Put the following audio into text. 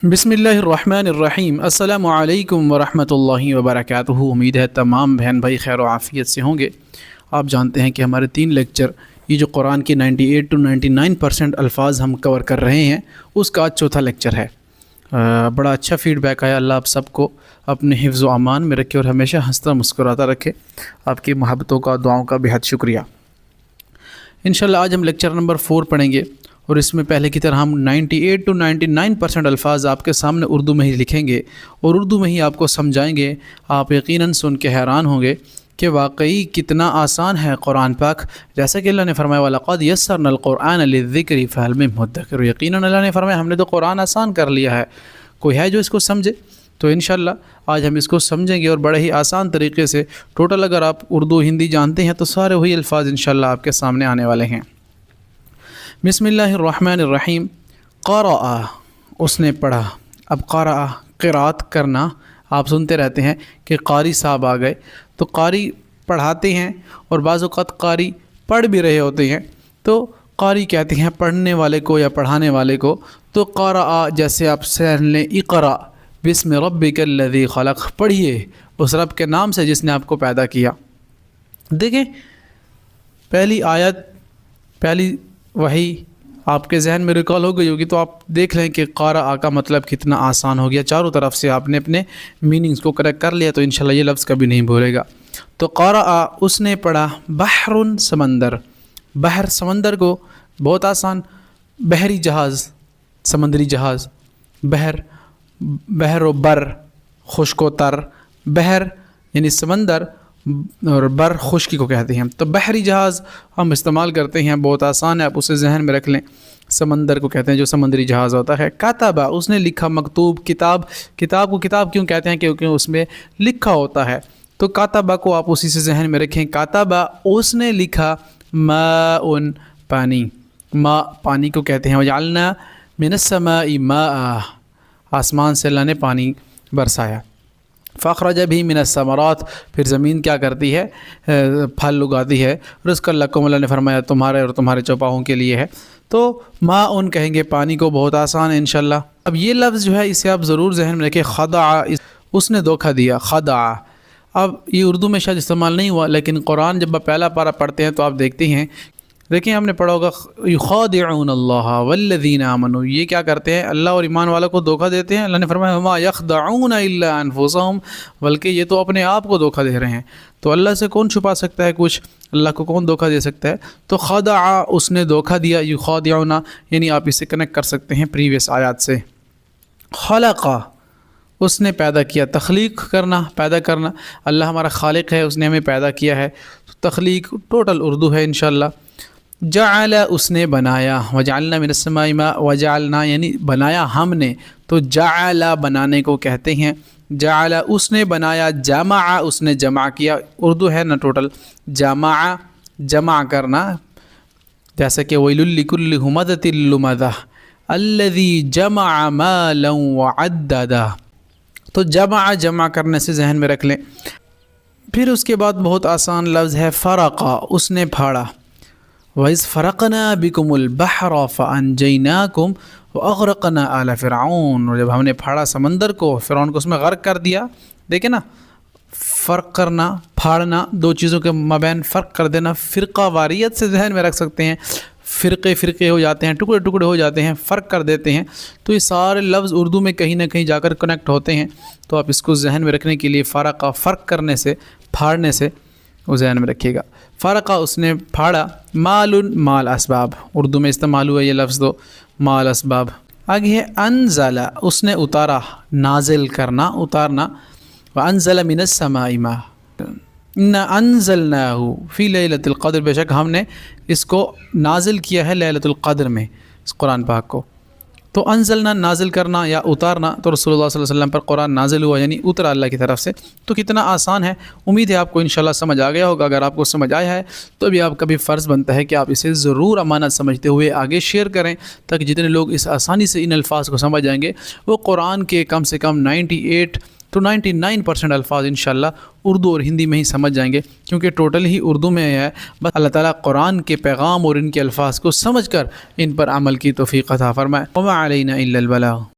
بسم اللہ الرحمن الرحیم۔ السلام علیکم ورحمۃ اللہ وبرکاتہ۔ امید ہے تمام بہن بھائی خیر و عافیت سے ہوں گے۔ آپ جانتے ہیں کہ ہمارے 3 لیکچر، یہ جو قرآن کی 98 to 99% الفاظ ہم کور کر رہے ہیں، اس کا آج چوتھا لیکچر ہے۔ بڑا اچھا فیڈ بیک آیا۔ اللہ آپ سب کو اپنے حفظ و امان میں رکھے اور ہمیشہ ہنستا مسکراتا رکھے۔ آپ کی محبتوں کا، دعاؤں کا بہت شکریہ۔ انشاءاللہ آج ہم لیکچر نمبر 4 پڑھیں گے، اور اس میں پہلے کی طرح ہم 98 to 99% الفاظ آپ کے سامنے اردو میں ہی لکھیں گے اور اردو میں ہی آپ کو سمجھائیں گے۔ آپ یقیناً سن کے حیران ہوں گے کہ واقعی کتنا آسان ہے قرآن پاک۔ جیسا کہ اللہ نے فرمایا وَلَقَدْ يَسَّرْنَا الْقُرْآنَ لِلذِّكْرِ فَهَلْ مِن مُدَّكِرٍ۔ یقیناً اللہ نے فرمایا ہم نے تو قرآن آسان کر لیا ہے، کوئی ہے جو اس کو سمجھے؟ تو انشاءاللہ آج ہم اس کو سمجھیں گے، اور بڑے ہی آسان طریقے سے۔ ٹوٹل اگر آپ اردو ہندی جانتے ہیں تو سارے وہی الفاظ انشاءاللہ آپ کے سامنے آنے والے ہیں۔ بسم اللہ الرحمن الرحیم۔ قرأ، اس نے پڑھا۔ اب قرأ قرات کرنا، آپ سنتے رہتے ہیں کہ قاری صاحب آ گئے، تو قاری پڑھاتے ہیں اور بعض اوقات قاری پڑھ بھی رہے ہوتے ہیں، تو قاری کہتے ہیں پڑھنے والے کو یا پڑھانے والے کو۔ تو قرأ جیسے آپ سے لیں اقرأ بسم ربک الذی خلق، پڑھیے اس رب کے نام سے جس نے آپ کو پیدا کیا۔ دیکھیں پہلی آیت، پہلی وہی آپ کے ذہن میں ریکال ہو گئی ہوگی، تو آپ دیکھ لیں کہ قرأ کا مطلب کتنا آسان ہو گیا۔ چاروں طرف سے آپ نے اپنے میننگز کو کریکٹ کر لیا، تو انشاءاللہ یہ لفظ کبھی نہیں بھولے گا۔ تو قرأ اس نے پڑھا، بحر سمندر، بحر سمندر کو بہت آسان، بحری جہاز، سمندری جہاز، بحر و بر، خشک و تر، بحر یعنی سمندر اور بر خشکی کو کہتے ہیں۔ تو بحری جہاز ہم استعمال کرتے ہیں، بہت آسان ہے، آپ اسے ذہن میں رکھ لیں۔ سمندر کو کہتے ہیں جو سمندری جہاز ہوتا ہے۔ کاتبہ اس نے لکھا، مکتوب کتاب، کتاب کو کتاب کیوں کہتے ہیں؟ کیونکہ اس میں لکھا ہوتا ہے۔ تو کاتبہ کو آپ اسی سے ذہن میں رکھیں۔ کاتبہ اس نے لکھا، ماء پانی، ماء پانی کو کہتے ہیں۔ وجعلنا من السماء ماء، آسمان سے اللہ نے پانی برسایا۔ فاخرج بھی من الثمرات، پھر زمین کیا کرتی ہے؟ پھل اگاتی ہے۔ رزق لکم، اللہ نے فرمایا تمہارے اور تمہارے چوپاہوں کے لیے ہے۔ تو ماء کہیں گے پانی کو، بہت آسان ہے انشاءاللہ۔ اب یہ لفظ جو ہے اسے آپ ضرور ذہن میں رکھیں، خدع، اس نے دھوکہ دیا، خدع۔ اب یہ اردو میں شاید استعمال نہیں ہوا، لیکن قرآن جب آپ پہلا پارہ پڑھتے ہیں تو آپ دیکھتے ہیں، دیکھیں ہم نے پڑھا ہوگا یخادعون اللہ والذین آمنوا، یہ کیا کرتے ہیں؟ اللہ اور ایمان والوں کو دھوکہ دیتے ہیں۔ اللہ نے فرمایا وما یخدعون الا انفسهم، بلکہ یہ تو اپنے آپ کو دھوکہ دے رہے ہیں۔ تو اللہ سے کون چھپا سکتا ہے کچھ؟ اللہ کو کون دھوکہ دے سکتا ہے؟ تو خدع اس نے دھوکہ دیا، یخادعون یعنی آپ اسے کنیکٹ کر سکتے ہیں پریویس آیات سے۔ خلق اس نے پیدا کیا، تخلیق کرنا، پیدا کرنا، اللہ ہمارا خالق ہے، اس نے ہمیں پیدا کیا ہے۔ تو تخلیق ٹوٹل اردو ہے انشاءاللہ۔ جعل اس نے بنایا، وجعلنا من السماء ماء، وجعلنا یعنی بنایا ہم نے، تو جعل بنانے کو کہتے ہیں۔ جعل اس نے بنایا، جمع اس نے جمع کیا، اردو ہے نا ٹوٹل، جمع جمع کرنا، جیسا کہ ویل لکل ہمزۃ لمزہ الذی جمع مالا وعددہ۔ تو جمع جمع کرنے سے ذہن میں رکھ لیں۔ پھر اس کے بعد بہت آسان لفظ ہے فرقہ، اس نے پھاڑا۔ وَإِذْ فَرَقْنَا بِكُمُ الْبَحْرَ فَأَنْجَيْنَاكُمْ وَأَغْرَقْنَا آلَ فِرْعَوْنَ، اور جب ہم نے پھاڑا سمندر کو، فرعون کو اس میں غرق کر دیا۔ دیکھیں نا، فرق کرنا، پھاڑنا، دو چیزوں کے مابین فرق کر دینا۔ فرقہ واریت سے ذہن میں رکھ سکتے ہیں، فرقے فرقے ہو جاتے ہیں، ٹکڑے ٹکڑے ہو جاتے ہیں، فرق کر دیتے ہیں۔ تو یہ سارے لفظ اردو میں کہیں نہ کہیں جا کر کنیکٹ ہوتے ہیں، تو آپ اس کو ذہن میں رکھنے کے لیے فرقہ، فرق کرنے سے، پھاڑنے سے وہ ذہن میں رکھیے گا۔ فرقہ اس نے پھاڑا، مال مال اسباب، اردو میں استعمال ہوا یہ لفظ دو، مال اسباب۔ آگے ہے انزل اس نے اتارا، نازل کرنا، اتارنا۔ وانزل من السماء ماء انا انزلناه فی لیلۃ القدر، بے شک ہم نے اس کو نازل کیا ہے لیلۃ القدر میں، اس قرآن پاک کو۔ تو انزلنا نازل کرنا یا اتارنا، تو رسول اللہ صلی اللہ علیہ وسلم پر قرآن نازل ہوا یعنی اترا اللہ کی طرف سے۔ تو کتنا آسان ہے، امید ہے آپ کو انشاءاللہ سمجھ آ گیا ہوگا۔ اگر آپ کو سمجھ آیا ہے تو ابھی آپ کا بھی فرض بنتا ہے کہ آپ اسے ضرور امانت سمجھتے ہوئے آگے شیئر کریں، تاکہ جتنے لوگ اس آسانی سے ان الفاظ کو سمجھ جائیں گے، وہ قرآن کے کم سے کم 98 to 99% الفاظ انشاءاللہ اردو اور ہندی میں ہی سمجھ جائیں گے، کیونکہ ٹوٹل ہی اردو میں ہے۔ بس اللہ تعالیٰ قرآن کے پیغام اور ان کے الفاظ کو سمجھ کر ان پر عمل کی توفیق عطا فرمائے۔ وما علینا الا البلاغ۔